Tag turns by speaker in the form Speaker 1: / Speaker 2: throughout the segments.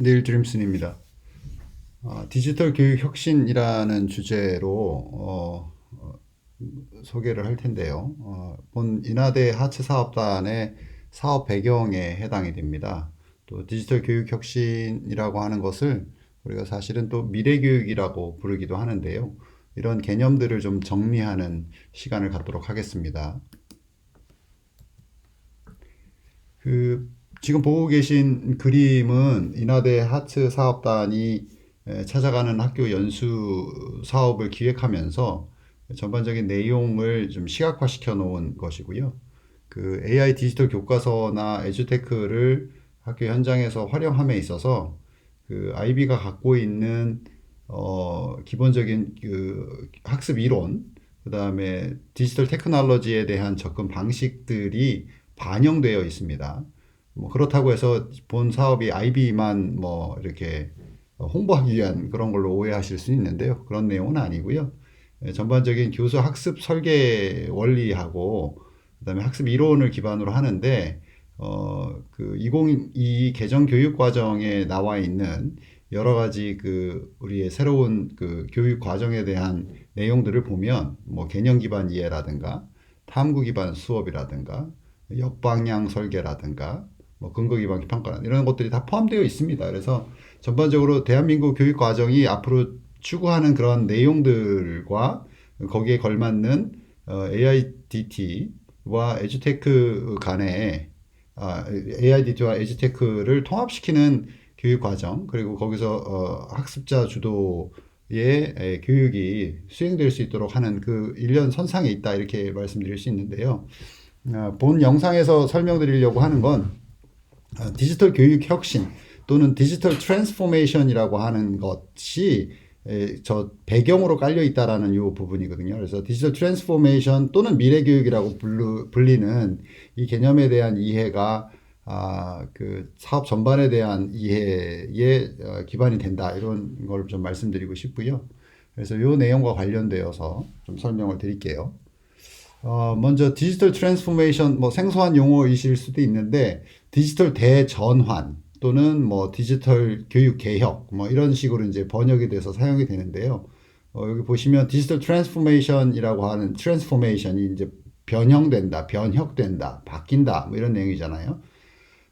Speaker 1: 닐 드림슨입니다. 디지털 교육 혁신이라는 주제로 소개를 할 텐데요. 본 인하대 하츠 사업단의 사업 배경에 해당이 됩니다. 또 디지털 교육 혁신이라고 하는 것을 우리가 사실은 또 미래 교육이라고 부르기도 하는데요. 이런 개념들을 좀 정리하는 시간을 갖도록 하겠습니다. 지금 보고 계신 그림은 인하대 하츠 사업단이 찾아가는 학교 연수 사업을 기획하면서 전반적인 내용을 좀 시각화시켜 놓은 것이고요. 그 AI 디지털 교과서나 에듀테크를 학교 현장에서 활용함에 있어서 그 아이비가 갖고 있는 기본적인 그 학습 이론, 그 다음에 디지털 테크놀로지에 대한 접근 방식들이 반영되어 있습니다. 뭐 그렇다고 해서 본 사업이 IB만 뭐 이렇게 홍보하기 위한 그런 걸로 오해하실 수 있는데요. 그런 내용은 아니고요. 전반적인 교수 학습 설계 원리하고 그다음에 학습 이론을 기반으로 하는데 그 2022 개정 교육 과정에 나와 있는 여러 가지 그 우리의 새로운 그 교육 과정에 대한 내용들을 보면 뭐 개념 기반 이해라든가 탐구 기반 수업이라든가 역방향 설계라든가 뭐 근거 기반 평가 이런 것들이 다 포함되어 있습니다. 그래서 전반적으로 대한민국 교육 과정이 앞으로 추구하는 그런 내용들과 거기에 걸맞는 AIDT와 에듀테크 간의 AIDT와 에듀테크를 통합시키는 교육 과정 그리고 거기서 학습자 주도의 교육이 수행될 수 있도록 하는 그 일련 선상에 있다 이렇게 말씀드릴 수 있는데요. 본 영상에서 설명드리려고 하는 건 디지털 교육 혁신 또는 디지털 트랜스포메이션이라고 하는 것이 저 배경으로 깔려 있다라는 요 부분이거든요. 그래서 디지털 트랜스포메이션 또는 미래 교육이라고 불리는 이 개념에 대한 이해가 그 사업 전반에 대한 이해에 기반이 된다 이런 걸 좀 말씀드리고 싶고요. 그래서 요 내용과 관련되어서 좀 설명을 드릴게요. 먼저 디지털 트랜스포메이션 뭐 생소한 용어이실 수도 있는데 디지털 대전환 또는 뭐 디지털 교육 개혁 뭐 이런 식으로 이제 번역이 돼서 사용이 되는데요. 여기 보시면 디지털 트랜스포메이션이라고 하는 트랜스포메이션이 이제 변형된다, 변혁된다, 바뀐다 뭐 이런 내용이잖아요.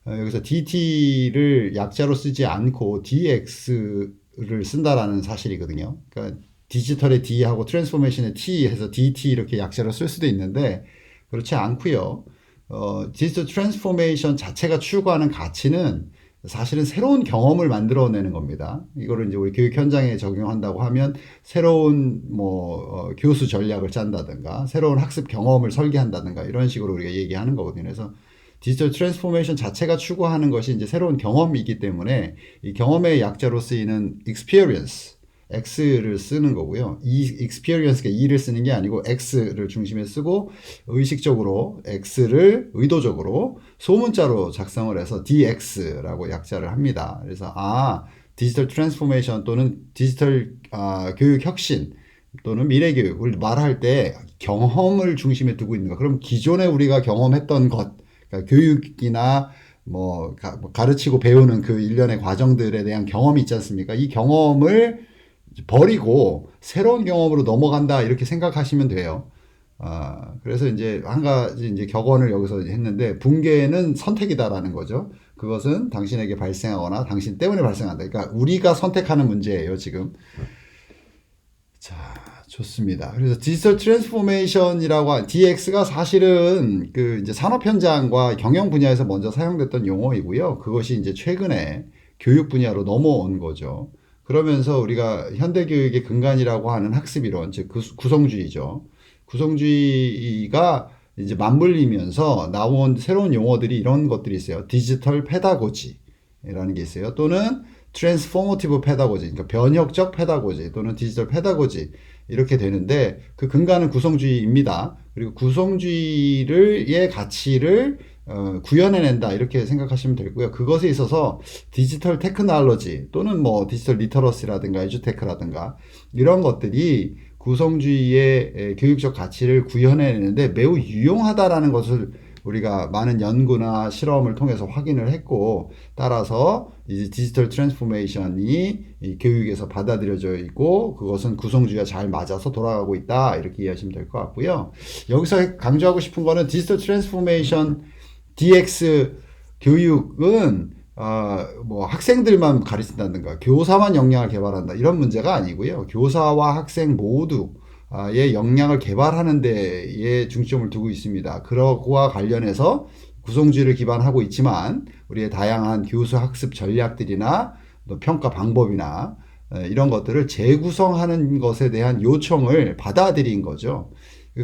Speaker 1: 여기서 DT를 약자로 쓰지 않고 DX를 쓴다라는 사실이거든요. 그러니까 디지털의 D하고 트랜스포메이션의 T 해서 DT 이렇게 약자로 쓸 수도 있는데 그렇지 않고요. 디지털 트랜스포메이션 자체가 추구하는 가치는 사실은 새로운 경험을 만들어내는 겁니다. 이거를 이제 우리 교육 현장에 적용한다고 하면 새로운 뭐 교수 전략을 짠다든가 새로운 학습 경험을 설계한다든가 이런 식으로 우리가 얘기하는 거거든요. 그래서 디지털 트랜스포메이션 자체가 추구하는 것이 이제 새로운 경험이기 때문에 이 경험의 약자로 쓰이는 experience X를 쓰는 거고요. 이 experience가 E를 쓰는 게 아니고 X를 중심에 쓰고 의식적으로 X를 의도적으로 소문자로 작성을 해서 DX라고 약자를 합니다. 그래서 디지털 트랜스포메이션 또는 디지털 교육 혁신 또는 미래 교육을 말할 때 경험을 중심에 두고 있는 거. 그럼 기존에 우리가 경험했던 것, 그러니까 교육이나 뭐 가르치고 배우는 그 일련의 과정들에 대한 경험이 있지 않습니까? 이 경험을 버리고 새로운 경험으로 넘어간다 이렇게 생각하시면 돼요. 그래서 이제 한 가지 이제 격언을 여기서 했는데 붕괴는 선택이다라는 거죠. 그것은 당신에게 발생하거나 당신 때문에 발생한다. 그러니까 우리가 선택하는 문제예요, 지금. 자, 좋습니다. 그래서 디지털 트랜스포메이션이라고 한 DX가 사실은 그 이제 산업 현장과 경영 분야에서 먼저 사용됐던 용어이고요. 그것이 이제 최근에 교육 분야로 넘어온 거죠. 그러면서 우리가 현대 교육의 근간이라고 하는 학습 이론, 즉 구성주의죠. 구성주의가 이제 맞물리면서 나온 새로운 용어들이 이런 것들이 있어요. 디지털 페다고지라는 게 있어요. 또는 트랜스포머티브 페다고지, 그러니까 변혁적 페다고지 또는 디지털 페다고지 이렇게 되는데 그 근간은 구성주의입니다. 그리고 구성주의의 가치를 구현해낸다 이렇게 생각하시면 되고요. 그것에 있어서 디지털 테크놀로지 또는 뭐 디지털 리터러시라든가 에듀테크라든가 이런 것들이 구성주의의 교육적 가치를 구현해내는데 매우 유용하다라는 것을 우리가 많은 연구나 실험을 통해서 확인을 했고, 따라서 이제 디지털 트랜스포메이션이 이 교육에서 받아들여져 있고, 그것은 구성주의가 잘 맞아서 돌아가고 있다, 이렇게 이해하시면 될 것 같고요. 여기서 강조하고 싶은 거는 디지털 트랜스포메이션 DX 교육은 뭐 학생들만 가르친다든가 교사만 역량을 개발한다 이런 문제가 아니고요. 교사와 학생 모두의 역량을 개발하는 데에 중점을 두고 있습니다. 그러고와 관련해서 구성주의를 기반하고 있지만 우리의 다양한 교수 학습 전략들이나 또 평가 방법이나 이런 것들을 재구성하는 것에 대한 요청을 받아들인 거죠.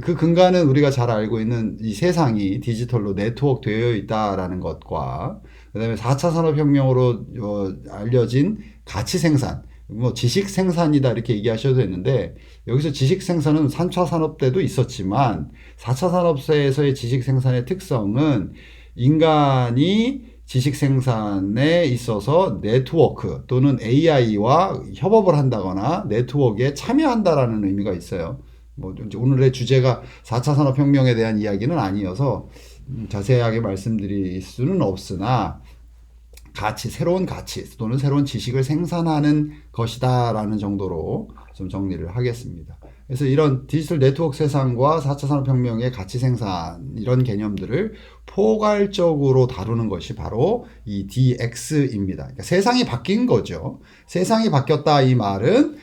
Speaker 1: 그 근간은 우리가 잘 알고 있는 이 세상이 디지털로 네트워크 되어 있다라는 것과 그다음에 4차 산업혁명으로 알려진 가치 생산, 뭐 지식 생산이다 이렇게 얘기하셔도 되는데 여기서 지식 생산은 3차 산업 때도 있었지만 4차 산업에서의 지식 생산의 특성은 인간이 지식 생산에 있어서 네트워크 또는 AI와 협업을 한다거나 네트워크에 참여한다라는 의미가 있어요. 뭐 오늘의 주제가 4차 산업혁명에 대한 이야기는 아니어서 자세하게 말씀드릴 수는 없으나 가치, 새로운 가치 또는 새로운 지식을 생산하는 것이다라는 정도로 좀 정리를 하겠습니다. 그래서 이런 디지털 네트워크 세상과 4차 산업혁명의 가치 생산 이런 개념들을 포괄적으로 다루는 것이 바로 이 DX입니다. 그러니까 세상이 바뀐 거죠. 세상이 바뀌었다 이 말은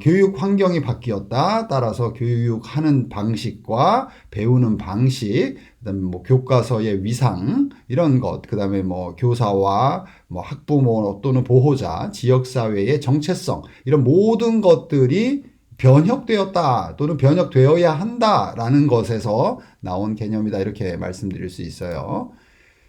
Speaker 1: 교육 환경이 바뀌었다. 따라서 교육하는 방식과 배우는 방식, 그다음에 뭐 교과서의 위상 이런 것, 그다음에 뭐 교사와 뭐 학부모 또는 보호자, 지역 사회의 정체성 이런 모든 것들이 변혁되었다 또는 변혁되어야 한다라는 것에서 나온 개념이다 이렇게 말씀드릴 수 있어요.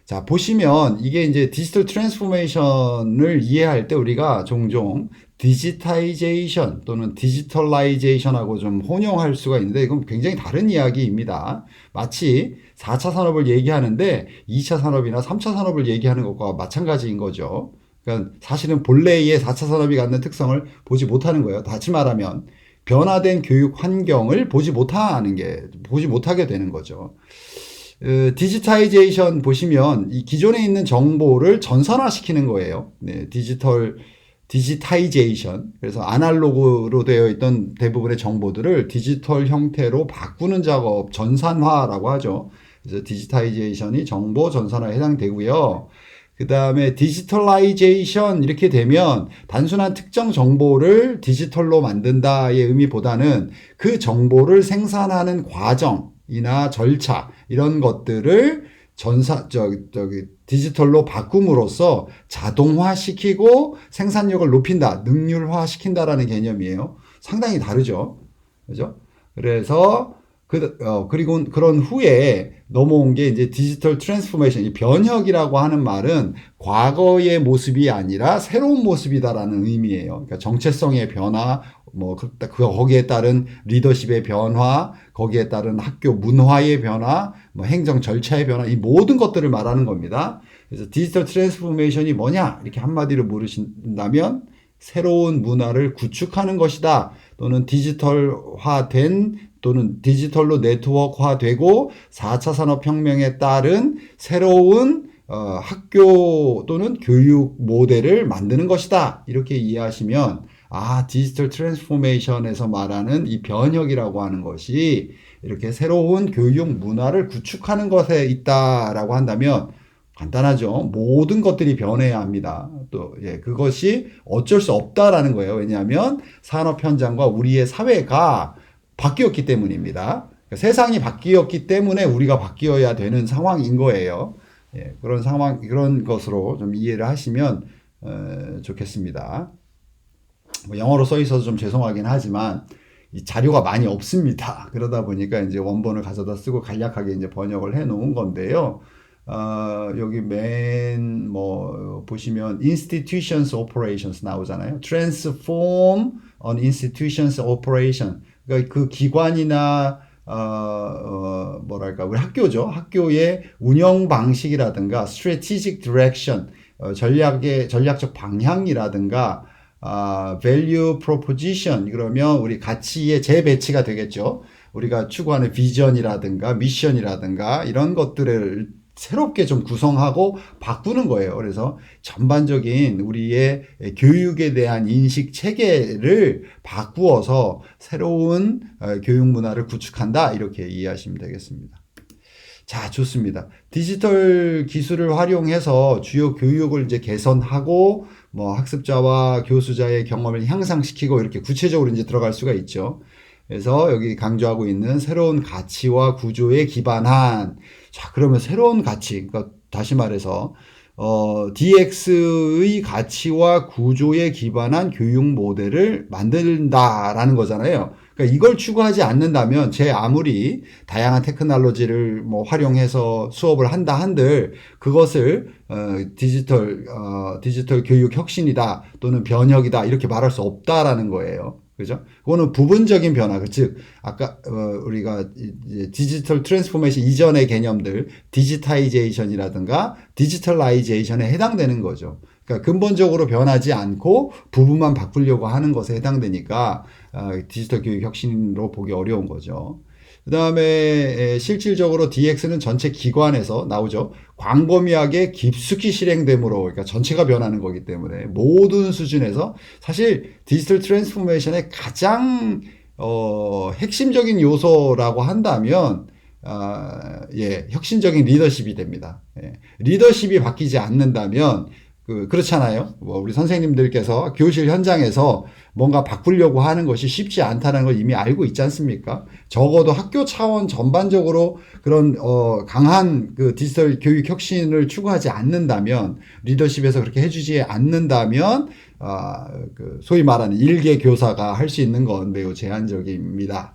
Speaker 1: 자, 보시면 이게 이제 디지털 트랜스포메이션을 이해할 때 우리가 종종 디지타이제이션 또는 디지털라이제이션하고 좀 혼용할 수가 있는데 이건 굉장히 다른 이야기입니다. 마치 4차 산업을 얘기하는데 2차 산업이나 3차 산업을 얘기하는 것과 마찬가지인 거죠. 그러니까 사실은 본래의 4차 산업이 갖는 특성을 보지 못하는 거예요. 다시 말하면 변화된 교육 환경을 보지 못하게 되는 거죠. 디지타이제이션 보시면 이 기존에 있는 정보를 전산화시키는 거예요. 네, 디지타이제이션. 그래서 아날로그로 되어 있던 대부분의 정보들을 디지털 형태로 바꾸는 작업, 전산화라고 하죠. 그래서 디지타이제이션이 정보 전산화에 해당되고요. 그 다음에 디지털라이제이션 이렇게 되면 단순한 특정 정보를 디지털로 만든다의 의미보다는 그 정보를 생산하는 과정이나 절차 이런 것들을 디지털로 바꿈으로써 자동화시키고 생산력을 높인다, 능률화시킨다라는 개념이에요. 상당히 다르죠. 그죠? 그래서 그리고 그런 후에 넘어온 게 이제 디지털 트랜스포메이션, 이 변혁이라고 하는 말은 과거의 모습이 아니라 새로운 모습이다라는 의미예요. 그러니까 정체성의 변화, 뭐 거기에 따른 리더십의 변화, 거기에 따른 학교 문화의 변화, 뭐 행정 절차의 변화, 이 모든 것들을 말하는 겁니다. 그래서 디지털 트랜스포메이션이 뭐냐 이렇게 한마디로 물으신다면 새로운 문화를 구축하는 것이다. 또는 디지털화된 또는 디지털로 네트워크화되고 4차 산업혁명에 따른 새로운 학교 또는 교육 모델을 만드는 것이다. 이렇게 이해하시면 디지털 트랜스포메이션에서 말하는 이 변혁이라고 하는 것이 이렇게 새로운 교육 문화를 구축하는 것에 있다라고 한다면 간단하죠. 모든 것들이 변해야 합니다. 또 그것이 어쩔 수 없다라는 거예요. 왜냐하면 산업 현장과 우리의 사회가 바뀌었기 때문입니다. 그러니까 세상이 바뀌었기 때문에 우리가 바뀌어야 되는 상황인 거예요. 그런 것으로 좀 이해를 하시면 좋겠습니다. 뭐 영어로 써 있어서 좀 죄송하긴 하지만 이 자료가 많이 없습니다. 그러다 보니까 이제 원본을 가져다 쓰고 간략하게 이제 번역을 해 놓은 건데요. 여기 보시면 institutions operations 나오잖아요. transform an institutions operation. 그러니까 그 기관이나 우리 학교죠. 학교의 운영 방식이라든가 strategic direction, 전략적 방향이라든가 value proposition, 그러면 우리 가치의 재배치가 되겠죠. 우리가 추구하는 비전이라든가 미션이라든가 이런 것들을 새롭게 좀 구성하고 바꾸는 거예요. 그래서 전반적인 우리의 교육에 대한 인식 체계를 바꾸어서 새로운 교육 문화를 구축한다. 이렇게 이해하시면 되겠습니다. 자, 좋습니다. 디지털 기술을 활용해서 주요 교육을 이제 개선하고 뭐 학습자와 교수자의 경험을 향상시키고 이렇게 구체적으로 이제 들어갈 수가 있죠. 그래서 여기 강조하고 있는 새로운 가치와 구조에 기반한, 자, 그러면 새로운 가치, 그러니까 다시 말해서 DX의 가치와 구조에 기반한 교육 모델을 만든다라는 거잖아요. 그러니까 이걸 추구하지 않는다면 제 아무리 다양한 테크놀로지를 뭐 활용해서 수업을 한다 한들 그것을 디지털 교육 혁신이다 또는 변혁이다 이렇게 말할 수 없다라는 거예요. 그죠? 그거는 부분적인 변화, 즉 아까 우리가 이제 디지털 트랜스포메이션 이전의 개념들, 디지타이제이션이라든가 디지털라이제이션에 해당되는 거죠. 그러니까 근본적으로 변하지 않고 부분만 바꾸려고 하는 것에 해당되니까 디지털 교육 혁신으로 보기 어려운 거죠. 그 다음에 실질적으로 DX는 전체 기관에서 나오죠. 광범위하게 깊숙이 실행됨으로, 그러니까 전체가 변하는 거기 때문에 모든 수준에서 사실 디지털 트랜스포메이션의 가장 핵심적인 요소라고 한다면 혁신적인 리더십이 됩니다. 리더십이 바뀌지 않는다면 그렇잖아요. 뭐 우리 선생님들께서 교실 현장에서 뭔가 바꾸려고 하는 것이 쉽지 않다는 걸 이미 알고 있지 않습니까? 적어도 학교 차원 전반적으로 그런 강한 그 디지털 교육 혁신을 추구하지 않는다면, 리더십에서 그렇게 해주지 않는다면 소위 말하는 일개 교사가 할 수 있는 건 매우 제한적입니다.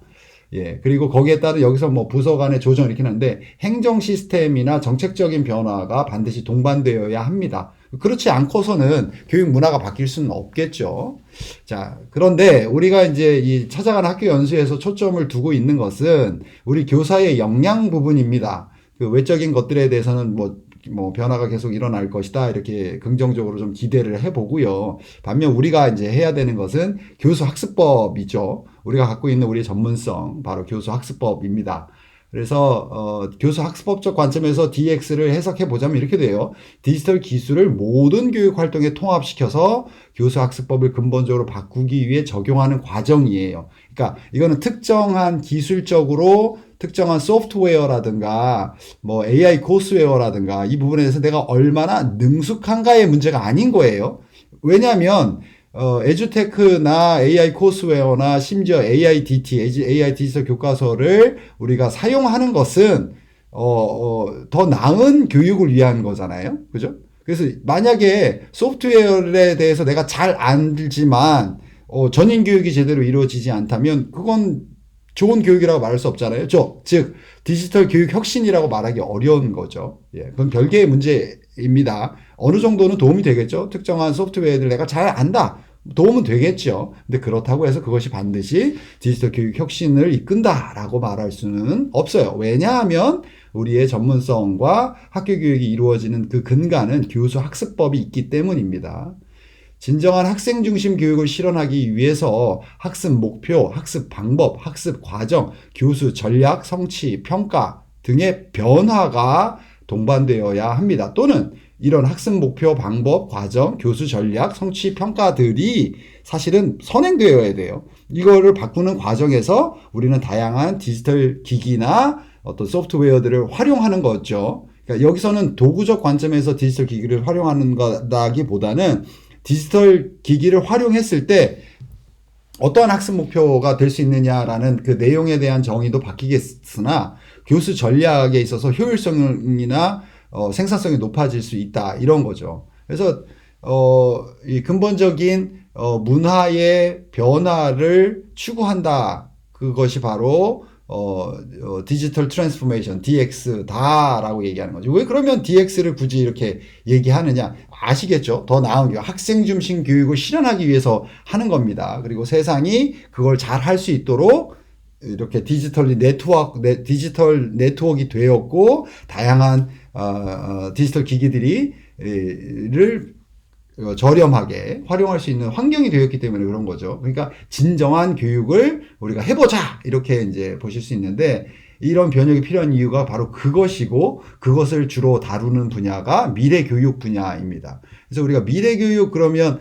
Speaker 1: 예, 그리고 거기에 따른 여기서 뭐 부서 간의 조정 이렇게 하는데 행정 시스템이나 정책적인 변화가 반드시 동반되어야 합니다. 그렇지 않고서는 교육 문화가 바뀔 수는 없겠죠. 자, 그런데 우리가 이제 이 찾아가는 학교 연수에서 초점을 두고 있는 것은 우리 교사의 역량 부분입니다. 그 외적인 것들에 대해서는 뭐 변화가 계속 일어날 것이다 이렇게 긍정적으로 좀 기대를 해보고요. 반면 우리가 이제 해야 되는 것은 교수 학습법이죠. 우리가 갖고 있는 우리의 전문성 바로 교수 학습법입니다. 그래서 교수 학습법적 관점에서 DX를 해석해 보자면 이렇게 돼요. 디지털 기술을 모든 교육 활동에 통합시켜서 교수 학습법을 근본적으로 바꾸기 위해 적용하는 과정이에요. 그러니까 이거는 특정한 기술적으로 특정한 소프트웨어라든가 뭐 AI 코스웨어라든가 이 부분에 대해서 내가 얼마나 능숙한가의 문제가 아닌 거예요. 왜냐하면 에듀테크나 AI 코스웨어나 심지어 AIDT, AI 디지털 교과서를 우리가 사용하는 것은 더 나은 교육을 위한 거잖아요. 그죠? 그래서 만약에 소프트웨어에 대해서 내가 잘 알지만 전인 교육이 제대로 이루어지지 않다면 그건 좋은 교육이라고 말할 수 없잖아요. 즉 디지털 교육 혁신이라고 말하기 어려운 거죠. 예, 그건 별개의 문제입니다. 어느 정도는 도움이 되겠죠. 특정한 소프트웨어를 내가 잘 안다. 도움은 되겠죠. 근데 그렇다고 해서 그것이 반드시 디지털 교육 혁신을 이끈다라고 말할 수는 없어요. 왜냐하면 우리의 전문성과 학교 교육이 이루어지는 그 근간은 교수 학습법이 있기 때문입니다. 진정한 학생 중심 교육을 실현하기 위해서 학습 목표, 학습 방법, 학습 과정, 교수 전략, 성취, 평가 등의 변화가 동반되어야 합니다. 또는 이런 학습 목표, 방법, 과정, 교수 전략, 성취, 평가들이 사실은 선행되어야 돼요. 이거를 바꾸는 과정에서 우리는 다양한 디지털 기기나 어떤 소프트웨어들을 활용하는 거죠. 그러니까 여기서는 도구적 관점에서 디지털 기기를 활용하는 거라기보다는 디지털 기기를 활용했을 때 어떠한 학습 목표가 될 수 있느냐라는 그 내용에 대한 정의도 바뀌겠으나 교수 전략에 있어서 효율성이나 생산성이 높아질 수 있다 이런 거죠. 그래서 이 근본적인 문화의 변화를 추구한다. 그것이 바로 디지털 트랜스포메이션, DX다라고 얘기하는 거죠. 왜 그러면 DX를 굳이 이렇게 얘기하느냐? 아시겠죠? 더 나은 교육, 학생 중심 교육을 실현하기 위해서 하는 겁니다. 그리고 세상이 그걸 잘 할 수 있도록 이렇게 디지털 네트워크가 되었고, 다양한 디지털 기기들이 를 저렴하게 활용할 수 있는 환경이 되었기 때문에 그런 거죠. 그러니까 진정한 교육을 우리가 해보자 이렇게 이제 보실 수 있는데 이런 변혁이 필요한 이유가 바로 그것이고 그것을 주로 다루는 분야가 미래교육 분야입니다. 그래서 우리가 미래교육 그러면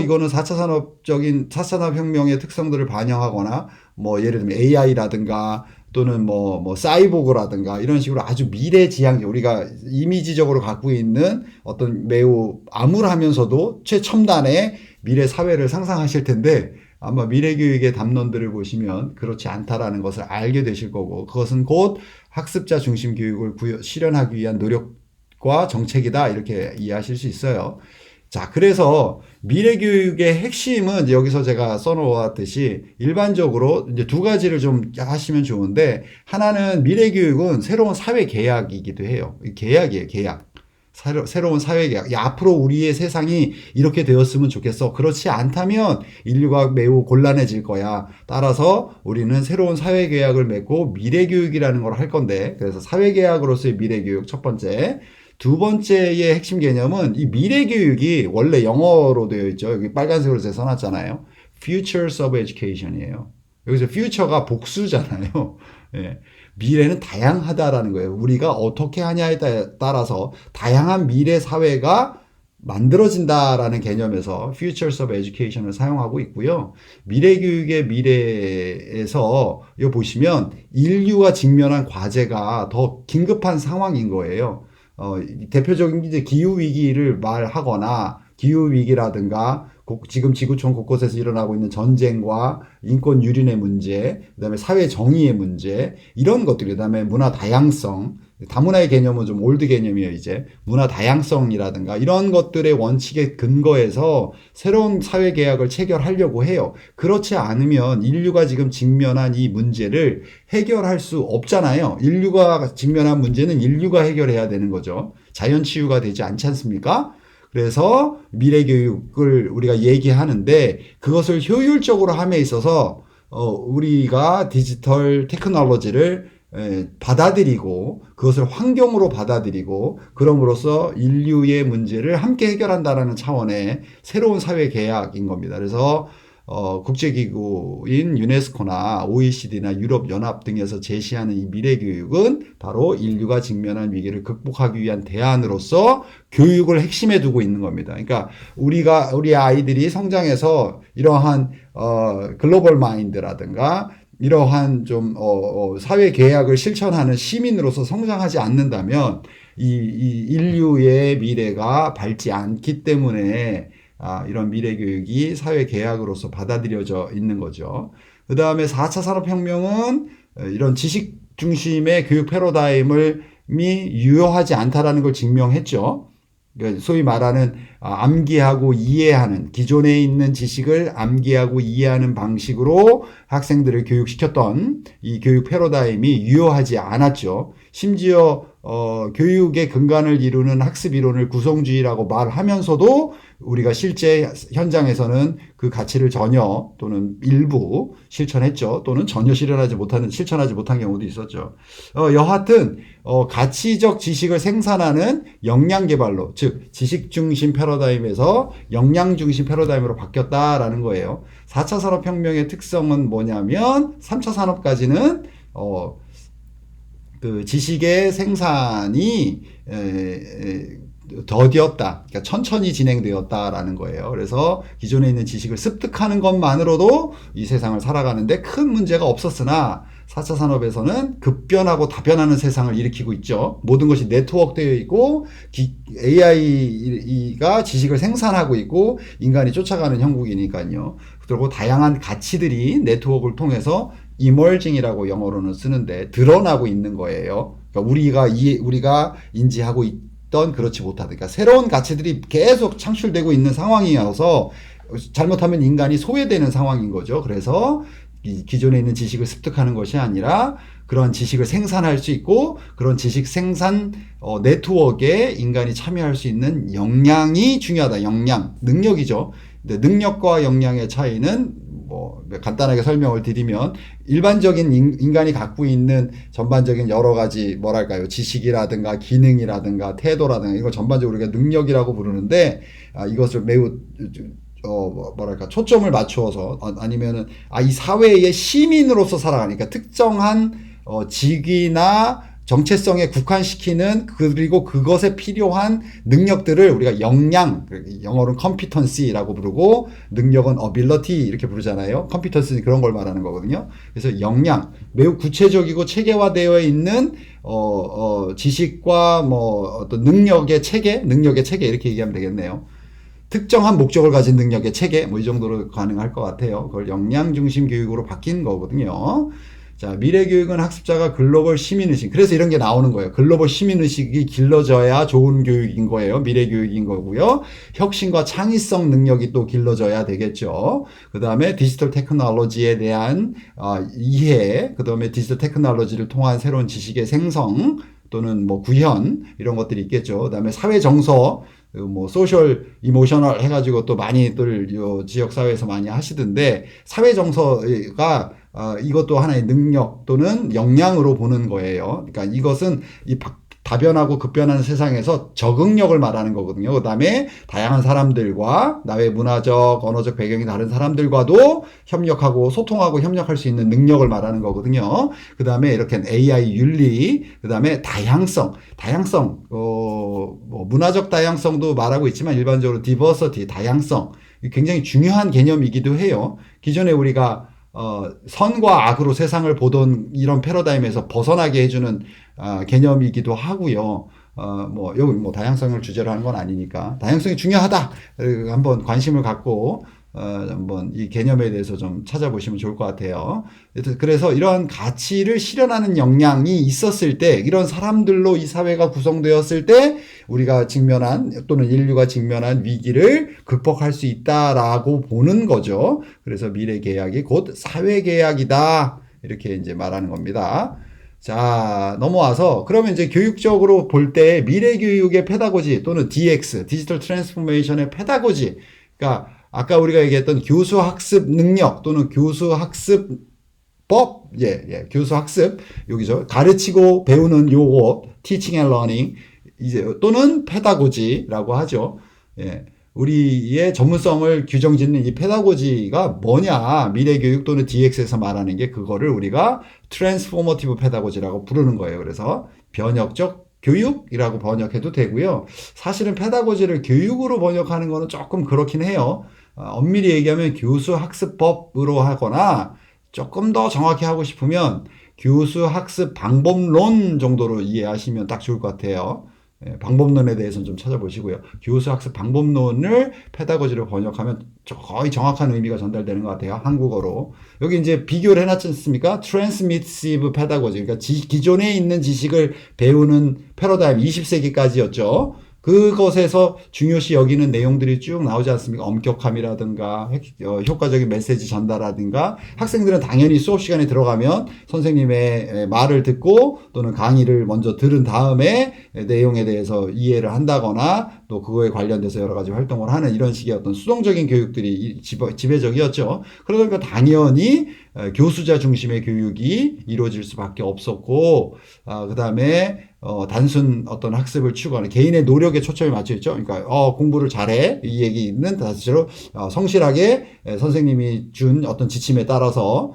Speaker 1: 이거는 4차 산업혁명의 특성들을 반영하거나 뭐 예를 들면 AI라든가 또는 뭐 사이보그라든가 이런 식으로 아주 미래지향적 우리가 이미지적으로 갖고 있는 어떤 매우 암울하면서도 최첨단의 미래 사회를 상상하실 텐데 아마 미래교육의 담론들을 보시면 그렇지 않다라는 것을 알게 되실 거고 그것은 곧 학습자 중심 교육을 실현하기 위한 노력과 정책이다 이렇게 이해하실 수 있어요. 자, 그래서 미래교육의 핵심은 여기서 제가 써놓았듯이 일반적으로 이제 두 가지를 좀 하시면 좋은데 하나는 미래교육은 새로운 사회 계약이기도 해요. 계약이에요, 계약. 새로운 사회 계약. 앞으로 우리의 세상이 이렇게 되었으면 좋겠어. 그렇지 않다면 인류가 매우 곤란해질 거야. 따라서 우리는 새로운 사회 계약을 맺고 미래교육이라는 걸 할 건데 그래서 사회 계약으로서의 미래교육 첫 번째. 두 번째의 핵심 개념은 이 미래교육이 원래 영어로 되어 있죠. 여기 빨간색으로 제가 써놨잖아요. Futures of Education이에요. 여기서 future가 복수잖아요. 예. 미래는 다양하다라는 거예요. 우리가 어떻게 하냐에 따라서 다양한 미래 사회가 만들어진다라는 개념에서 Futures of Education을 사용하고 있고요. 미래교육의 미래에서 여기 보시면 인류가 직면한 과제가 더 긴급한 상황인 거예요. 대표적인 이제 기후위기를 말하거나 기후위기라든가 지금 지구촌 곳곳에서 일어나고 있는 전쟁과 인권 유린의 문제, 그 다음에 사회 정의의 문제, 이런 것들, 그 다음에 문화 다양성, 다문화의 개념은 좀 올드 개념이에요, 이제. 문화 다양성이라든가 이런 것들의 원칙에 근거해서 새로운 사회 계약을 체결하려고 해요. 그렇지 않으면 인류가 지금 직면한 이 문제를 해결할 수 없잖아요. 인류가 직면한 문제는 인류가 해결해야 되는 거죠. 자연 치유가 되지 않지 않습니까? 그래서 미래교육을 우리가 얘기하는데 그것을 효율적으로 함에 있어서 우리가 디지털 테크놀로지를 받아들이고 그것을 환경으로 받아들이고 그럼으로써 인류의 문제를 함께 해결한다라는 차원의 새로운 사회 계약인 겁니다. 그래서 국제기구인 유네스코나 OECD나 유럽연합 등에서 제시하는 이 미래교육은 바로 인류가 직면한 위기를 극복하기 위한 대안으로서 교육을 핵심에 두고 있는 겁니다. 그러니까 우리 아이들이 성장해서 이러한 글로벌 마인드라든가 이러한 좀 사회 계약을 실천하는 시민으로서 성장하지 않는다면 이 인류의 미래가 밝지 않기 때문에 이런 미래교육이 사회 계약으로서 받아들여져 있는 거죠. 그 다음에 4차 산업혁명은 이런 지식 중심의 교육 패러다임을 유효하지 않다라는 걸 증명했죠. 소위 말하는 암기하고 이해하는 기존에 있는 지식을 암기하고 이해하는 방식으로 학생들을 교육시켰던 이 교육 패러다임이 유효하지 않았죠. 심지어 교육의 근간을 이루는 학습 이론을 구성주의라고 말하면서도 우리가 실제 현장에서는 그 가치를 전혀 또는 일부 실천했죠. 또는 전혀 실천하지 못한 경우도 있었죠. 여하튼 가치적 지식을 생산하는 역량 개발로, 즉 지식 중심 패러다임에서 역량 중심 패러다임으로 바뀌었다라는 거예요. 4차 산업혁명의 특성은 뭐냐면 3차 산업까지는 그 지식의 생산이 더디었다. 그러니까 천천히 진행되었다라는 거예요. 그래서 기존에 있는 지식을 습득하는 것만으로도 이 세상을 살아가는데 큰 문제가 없었으나 4차 산업에서는 급변하고 다변하는 세상을 일으키고 있죠. 모든 것이 네트워크되어 있고 AI가 지식을 생산하고 있고 인간이 쫓아가는 형국이니까요. 그리고 다양한 가치들이 네트워크를 통해서 emerging이라고 영어로는 쓰는데 드러나고 있는 거예요. 그러니까 우리가 인지하고 있던 그렇지 못하다. 그러니까 새로운 가치들이 계속 창출되고 있는 상황이어서 잘못하면 인간이 소외되는 상황인 거죠. 그래서 기존에 있는 지식을 습득하는 것이 아니라 그런 지식을 생산할 수 있고 그런 지식 생산 네트워크에 인간이 참여할 수 있는 역량이 중요하다. 역량, 능력이죠. 근데 능력과 역량의 차이는 간단하게 설명을 드리면 일반적인 인간이 갖고 있는 전반적인 여러 가지 뭐랄까요 지식이라든가 기능이라든가 태도라든가 이걸 전반적으로 우리가 능력이라고 부르는데 이것을 매우 뭐랄까 초점을 맞추어서 아니면은 이 사회의 시민으로서 살아가니까 특정한 직위나 정체성에 국한시키는 그리고 그것에 필요한 능력들을 우리가 역량, 영어로는 competency라고 부르고 능력은 ability 이렇게 부르잖아요. competency는 그런 걸 말하는 거거든요. 그래서 역량, 매우 구체적이고 체계화되어 있는 지식과 어떤 능력의 체계 이렇게 얘기하면 되겠네요. 특정한 목적을 가진 능력의 체계 이 정도로 가능할 것 같아요. 그걸 역량 중심 교육으로 바뀐 거거든요. 자, 미래 교육은 학습자가 글로벌 시민의식. 그래서 이런 게 나오는 거예요. 글로벌 시민의식이 길러져야 좋은 교육인 거예요. 미래 교육인 거고요. 혁신과 창의성 능력이 또 길러져야 되겠죠. 그 다음에 디지털 테크놀로지에 대한 이해, 그 다음에 디지털 테크놀로지를 통한 새로운 지식의 생성 또는 구현 이런 것들이 있겠죠. 그 다음에 사회 정서, 소셜 이모셔널 해가지고 또 많이들 지역 사회에서 많이 하시던데 사회 정서가 이것도 하나의 능력 또는 역량으로 보는 거예요. 그러니까 이것은 이 다변하고 급변하는 세상에서 적응력을 말하는 거거든요. 그 다음에 다양한 사람들과 나의 문화적, 언어적 배경이 다른 사람들과도 협력하고 소통하고 협력할 수 있는 능력을 말하는 거거든요. 그 다음에 이렇게 AI 윤리, 그 다음에 다양성, 문화적 다양성도 말하고 있지만 일반적으로 diversity, 다양성, 굉장히 중요한 개념이기도 해요. 기존에 우리가 선과 악으로 세상을 보던 이런 패러다임에서 벗어나게 해주는 개념이기도 하고요. 여기 다양성을 주제로 하는 건 아니니까 다양성이 중요하다. 한번 관심을 갖고 한번 이 개념에 대해서 좀 찾아보시면 좋을 것 같아요. 그래서 이러한 가치를 실현하는 역량이 있었을 때, 이런 사람들로 이 사회가 구성되었을 때 우리가 직면한 또는 인류가 직면한 위기를 극복할 수 있다라고 보는 거죠. 그래서 미래 계약이 곧 사회 계약이다. 이렇게 이제 말하는 겁니다. 자, 넘어와서 그러면 이제 교육적으로 볼 때 미래 교육의 페다고지 또는 DX, 디지털 트랜스포메이션의 페다고지, 그러니까 아까 우리가 얘기했던 교수 학습 능력 또는 교수 학습법, 교수 학습, 여기죠. 가르치고 배우는 요거, teaching and learning, 또는 페다고지라고 하죠. 우리의 전문성을 규정짓는 이 페다고지가 뭐냐, 미래교육 또는 DX에서 말하는 게 그거를 우리가 트랜스포머티브 페다고지라고 부르는 거예요. 그래서 변혁적 교육이라고 번역해도 되고요. 사실은 페다고지를 교육으로 번역하는 거는 조금 그렇긴 해요. 엄밀히 얘기하면 교수 학습법으로 하거나 조금 더 정확히 하고 싶으면 교수 학습 방법론 정도로 이해하시면 딱 좋을 것 같아요. 방법론에 대해서는 좀 찾아보시고요. 교수 학습 방법론을 페다고지로 번역하면 거의 정확한 의미가 전달되는 것 같아요. 한국어로. 여기 이제 비교를 해놨지 않습니까? 트랜스미시브 페다고지. 그러니까 기존에 있는 지식을 배우는 패러다임 20세기까지였죠. 그것에서 중요시 여기는 내용들이 쭉 나오지 않습니까? 엄격함이라든가 효과적인 메시지 전달이라든가. 학생들은 당연히 수업 시간에 들어가면 선생님의 말을 듣고 또는 강의를 먼저 들은 다음에 내용에 대해서 이해를 한다거나 또 그거에 관련돼서 여러 가지 활동을 하는 이런 식의 어떤 수동적인 교육들이 지배적이었죠. 그러다 보니까 당연히 교수자 중심의 교육이 이루어질 수밖에 없었고, 그 다음에 단순 어떤 학습을 추구하는 개인의 노력에 초점이 맞춰 있죠. 그러니까 공부를 잘해 이 얘기는 다시로 성실하게 선생님이 준 어떤 지침에 따라서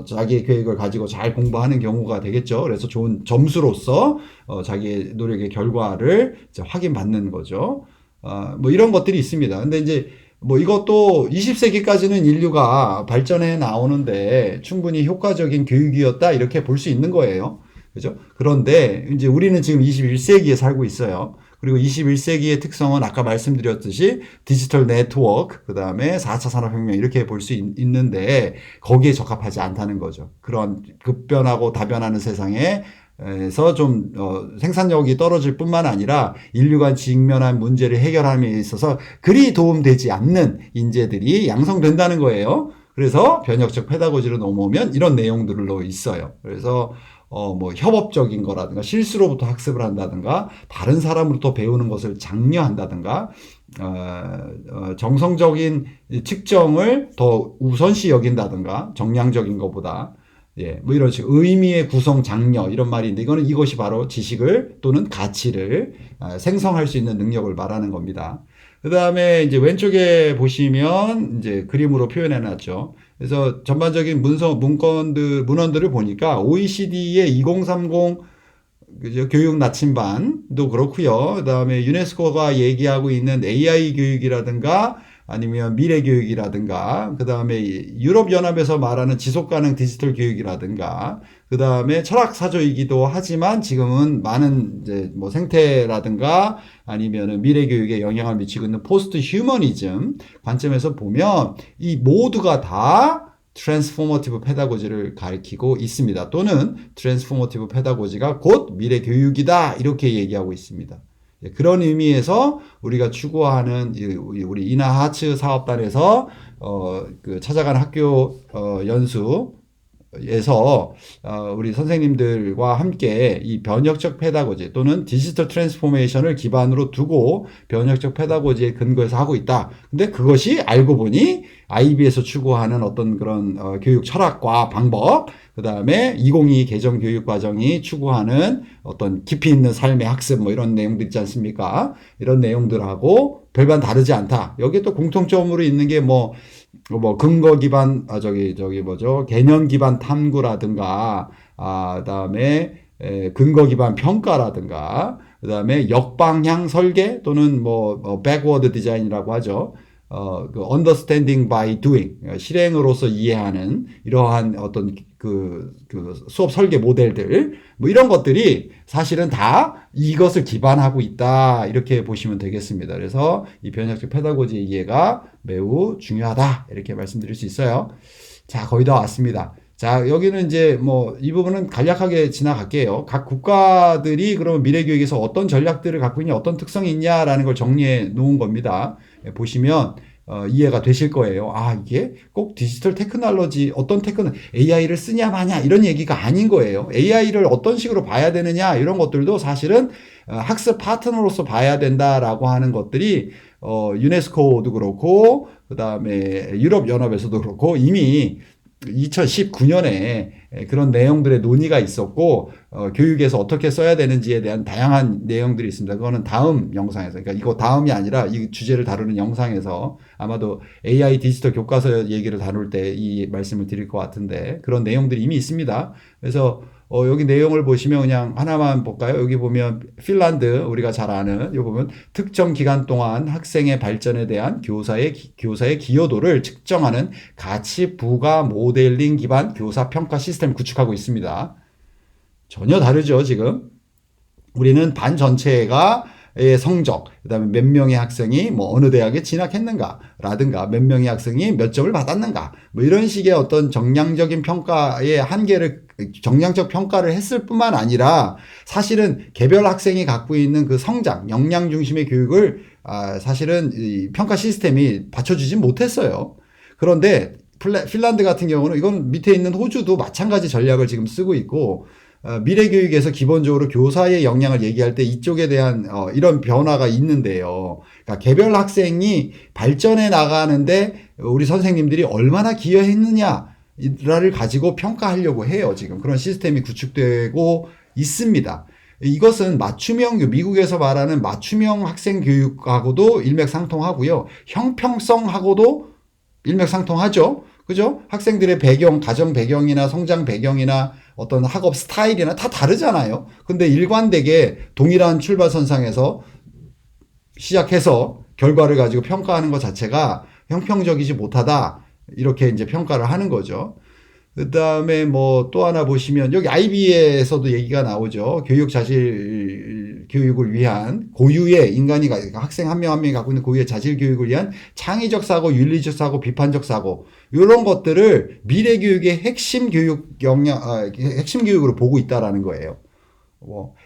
Speaker 1: 자기의 계획을 가지고 잘 공부하는 경우가 되겠죠. 그래서 좋은 점수로서 자기의 노력의 결과를 이제 확인받는 거죠. 이런 것들이 있습니다. 근데 이제 이것도 20세기까지는 인류가 발전해 나오는데 충분히 효과적인 교육이었다 이렇게 볼 수 있는 거예요. 그죠? 그런데 이제 우리는 지금 21세기에 살고 있어요. 그리고 21세기의 특성은 아까 말씀드렸듯이 디지털 네트워크, 그 다음에 4차 산업혁명 이렇게 볼 수 있는데 거기에 적합하지 않다는 거죠. 그런 급변하고 다변하는 세상에 에서 좀 생산력이 떨어질 뿐만 아니라 인류가 직면한 문제를 해결함에 있어서 그리 도움되지 않는 인재들이 양성된다는 거예요. 그래서 변혁적 페다고지로 넘어오면 이런 내용들로 있어요. 그래서 협업적인 거라든가 실수로부터 학습을 한다든가 다른 사람으로부터 배우는 것을 장려한다든가 정성적인 측정을 더 우선시 여긴다든가, 정량적인 것보다. 예, 뭐 이런 식으로 의미의 구성 장려 이런 말인데 이것이 바로 지식을 또는 가치를 생성할 수 있는 능력을 말하는 겁니다. 그 다음에 이제 왼쪽에 보시면 이제 그림으로 표현해 놨죠. 그래서 전반적인 문헌들을 보니까 OECD의 2030 그죠? 교육 나침반도 그렇고요. 그다음에 유네스코가 얘기하고 있는 AI 교육이라든가 아니면 미래 교육이라든가 그다음에 유럽 연합에서 말하는 지속 가능 디지털 교육이라든가 그다음에 철학 사조이기도 하지만 지금은 많은 이제 뭐 생태라든가 아니면은 미래 교육에 영향을 미치고 있는 포스트 휴머니즘 관점에서 보면 이 모두가 다 트랜스포머티브 페다고지를 가리키고 있습니다. 또는 트랜스포머티브 페다고지가 곧 미래 교육이다 이렇게 얘기하고 있습니다. 그런 의미에서 우리가 추구하는 우리 이나하츠 사업단에서 그 찾아간 학교 연수에서 우리 선생님들과 함께 이 변혁적 페다고지 또는 디지털 트랜스포메이션을 기반으로 두고 변혁적 페다고지에 근거해서 하고 있다. 근데 그것이 알고 보니 IB에서 추구하는 어떤 그런 교육 철학과 방법, 그 다음에 2022 개정 교육 과정이 추구하는 어떤 깊이 있는 삶의 학습 뭐 이런 내용들 있지 않습니까? 이런 내용들하고 별반 다르지 않다. 여기에 또 공통점으로 있는 게 뭐 근거 기반 개념 기반 탐구라든가 그다음에 근거 기반 평가라든가 그다음에 역방향 설계 또는 backward design이라고 하죠. 그 understanding by doing 실행으로서 이해하는 이러한 어떤 그 수업 설계 모델들 뭐 이런 것들이 사실은 다 이것을 기반하고 있다 이렇게 보시면 되겠습니다. 그래서 이 변혁적 페다고지의 이해가 매우 중요하다 이렇게 말씀드릴 수 있어요. 자, 거의 다 왔습니다. 자, 여기는 이제 이 부분은 간략하게 지나갈게요. 각 국가들이 그러면 미래교육에서 어떤 전략들을 갖고 있냐, 어떤 특성이 있냐라는 걸 정리해 놓은 겁니다. 보시면 이해가 되실 거예요. 이게 꼭 디지털 테크놀로지, AI를 쓰냐 마냐 이런 얘기가 아닌 거예요. AI를 어떤 식으로 봐야 되느냐 이런 것들도 사실은 학습 파트너로서 봐야 된다라고 하는 것들이 유네스코도 그렇고 그다음에 유럽 연합에서도 그렇고 이미 2019년에 그런 내용들의 논의가 있었고 교육에서 어떻게 써야 되는지에 대한 다양한 내용들이 있습니다. 그거는 다음 영상에서 그러니까 이거 다음이 아니라 이 주제를 다루는 영상에서 아마도 AI 디지털 교과서 얘기를 다룰 때 이 말씀을 드릴 것 같은데 그런 내용들이 이미 있습니다. 그래서 여기 내용을 보시면 그냥 하나만 볼까요? 여기 보면 핀란드 우리가 잘 아는 여기 보면 특정 기간 동안 학생의 발전에 대한 교사의 기여도를 측정하는 가치 부가 모델링 기반 교사 평가 시스템을 구축하고 있습니다. 전혀 다르죠, 지금. 우리는 반 전체가 성적, 그 다음에 몇 명의 학생이 어느 대학에 진학했는가라든가 몇 명의 학생이 몇 점을 받았는가 이런 식의 어떤 정량적인 평가의 한계를 정량적 평가를 했을 뿐만 아니라 사실은 개별 학생이 갖고 있는 그 성장, 역량 중심의 교육을 사실은 이 평가 시스템이 받쳐주지 못했어요. 그런데 핀란드 같은 경우는 이건 밑에 있는 호주도 마찬가지 전략을 지금 쓰고 있고 미래교육에서 기본적으로 교사의 역량을 얘기할 때 이쪽에 대한 이런 변화가 있는데요. 그러니까 개별 학생이 발전해 나가는데 우리 선생님들이 얼마나 기여했느냐를 가지고 평가하려고 해요. 지금 그런 시스템이 구축되고 있습니다. 이것은 미국에서 말하는 맞춤형 학생 교육하고도 일맥상통하고요. 형평성하고도 일맥상통하죠. 그죠? 학생들의 배경, 가정 배경이나 성장 배경이나 어떤 학업 스타일이나 다 다르잖아요. 근데 일관되게 동일한 출발선상에서 시작해서 결과를 가지고 평가하는 것 자체가 형평적이지 못하다. 이렇게 이제 평가를 하는 거죠. 그 다음에 또 하나 보시면 여기 IB에서도 얘기가 나오죠. 교육 자질 교육을 위한 고유의 학생 한 명 한 명이 갖고 있는 고유의 자질 교육을 위한 창의적 사고, 윤리적 사고, 비판적 사고 이런 것들을 미래 교육의 핵심 교육으로 보고 있다라는 거예요.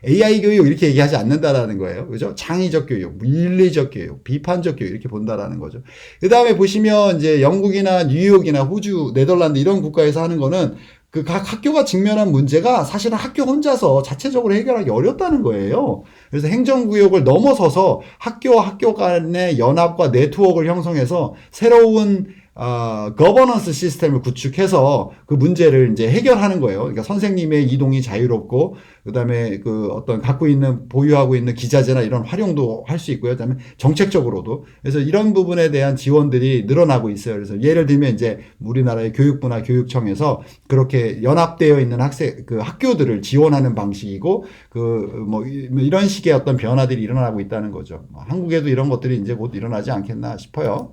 Speaker 1: AI 교육 이렇게 얘기하지 않는다라는 거예요. 그죠? 창의적 교육, 윤리적 교육, 비판적 교육 이렇게 본다라는 거죠. 그 다음에 보시면 이제 영국이나 뉴욕이나 호주, 네덜란드 이런 국가에서 하는 거는 그 각 학교가 직면한 문제가 사실은 학교 혼자서 자체적으로 해결하기 어렵다는 거예요. 그래서 행정구역을 넘어서서 학교와 학교 간의 연합과 네트워크를 형성해서 새로운 거버넌스 시스템을 구축해서 그 문제를 이제 해결하는 거예요. 그러니까 선생님의 이동이 자유롭고, 그 다음에 그 어떤 갖고 있는, 보유하고 있는 기자재나 이런 활용도 할 수 있고요. 그 다음에 정책적으로도. 그래서 이런 부분에 대한 지원들이 늘어나고 있어요. 그래서 예를 들면 이제 우리나라의 교육부나 교육청에서 그렇게 연합되어 있는 그 학교들을 지원하는 방식이고, 뭐 이런 식의 어떤 변화들이 일어나고 있다는 거죠. 한국에도 이런 것들이 이제 곧 일어나지 않겠나 싶어요.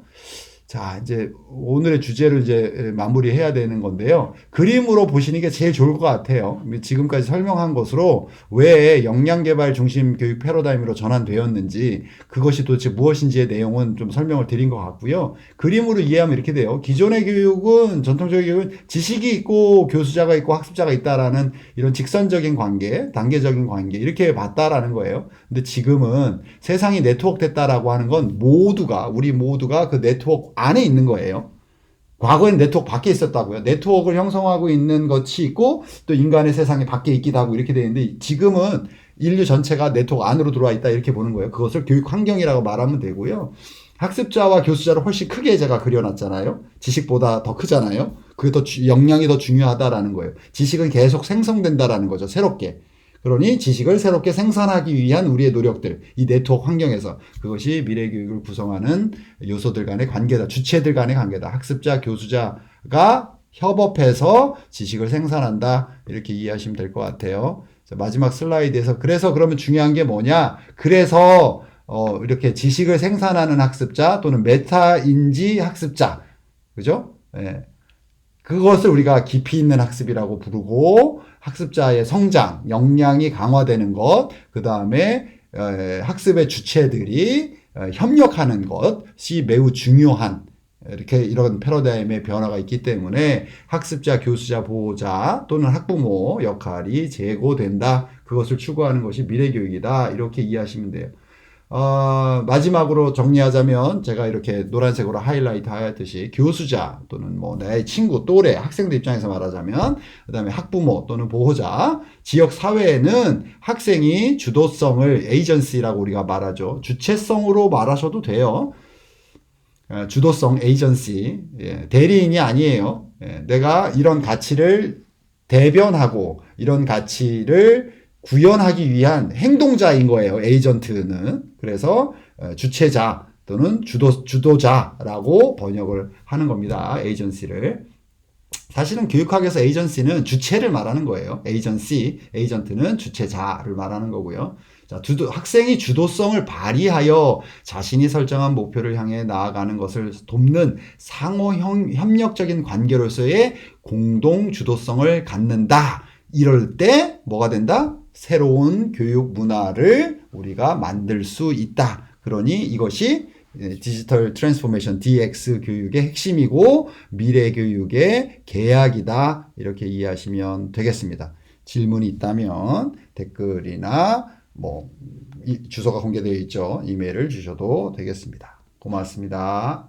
Speaker 1: 자, 이제 오늘의 주제를 이제 마무리해야 되는 건데요. 그림으로 보시는 게 제일 좋을 것 같아요. 지금까지 설명한 것으로 왜 역량개발 중심 교육 패러다임으로 전환되었는지, 그것이 도대체 무엇인지의 내용은 좀 설명을 드린 것 같고요. 그림으로 이해하면 이렇게 돼요. 기존의 교육은, 전통적인 교육은 지식이 있고 교수자가 있고 학습자가 있다라는 이런 직선적인 관계, 단계적인 관계, 이렇게 봤다라는 거예요. 근데 지금은 세상이 네트워크 됐다라고 하는 건 우리 모두가 그 네트워크 안에 있는 거예요. 과거에는 네트워크 밖에 있었다고요. 네트워크를 형성하고 있는 것이 있고 또 인간의 세상이 밖에 있기도 하고 이렇게 되는데, 지금은 인류 전체가 네트워크 안으로 들어와 있다 이렇게 보는 거예요. 그것을 교육 환경이라고 말하면 되고요. 학습자와 교수자를 훨씬 크게 제가 그려놨잖아요. 지식보다 더 크잖아요. 그게 역량이 더 중요하다라는 거예요. 지식은 계속 생성된다라는 거죠. 새롭게. 그러니 지식을 새롭게 생산하기 위한 우리의 노력들, 이 네트워크 환경에서, 그것이 미래 교육을 구성하는 요소들 간의 관계다. 주체들 간의 관계다. 학습자, 교수자가 협업해서 지식을 생산한다. 이렇게 이해하시면 될 것 같아요. 자, 마지막 슬라이드에서, 그래서 그러면 중요한 게 뭐냐? 그래서 이렇게 지식을 생산하는 학습자 또는 메타인지 학습자, 그죠? 예. 그것을 우리가 깊이 있는 학습이라고 부르고, 학습자의 성장, 역량이 강화되는 것, 그 다음에 학습의 주체들이 협력하는 것이 매우 중요한, 이렇게 이런 패러다임의 변화가 있기 때문에 학습자, 교수자, 보호자 또는 학부모 역할이 제고된다. 그것을 추구하는 것이 미래교육이다. 이렇게 이해하시면 돼요. 마지막으로 정리하자면, 제가 이렇게 노란색으로 하이라이트 하였듯이 교수자 또는 뭐 내 친구, 또래, 학생들 입장에서 말하자면, 그 다음에 학부모 또는 보호자, 지역 사회에는 학생이 주도성을 에이전시라고 우리가 말하죠. 주체성으로 말하셔도 돼요. 주도성, 에이전시. 예, 대리인이 아니에요. 예, 내가 이런 가치를 대변하고 이런 가치를 구현하기 위한 행동자인 거예요. 에이전트는. 그래서 주체자 또는 주도자라고 번역을 하는 겁니다. 에이전시를. 사실은 교육학에서 에이전시는 주체를 말하는 거예요. 에이전트는 주체자를 말하는 거고요. 자, 학생이 주도성을 발휘하여 자신이 설정한 목표를 향해 나아가는 것을 돕는 상호 협력적인 관계로서의 공동 주도성을 갖는다. 이럴 때 뭐가 된다? 새로운 교육 문화를 우리가 만들 수 있다. 그러니 이것이 디지털 트랜스포메이션, DX 교육의 핵심이고 미래 교육의 계약이다. 이렇게 이해하시면 되겠습니다. 질문이 있다면 댓글이나 주소가 공개되어 있죠. 이메일을 주셔도 되겠습니다. 고맙습니다.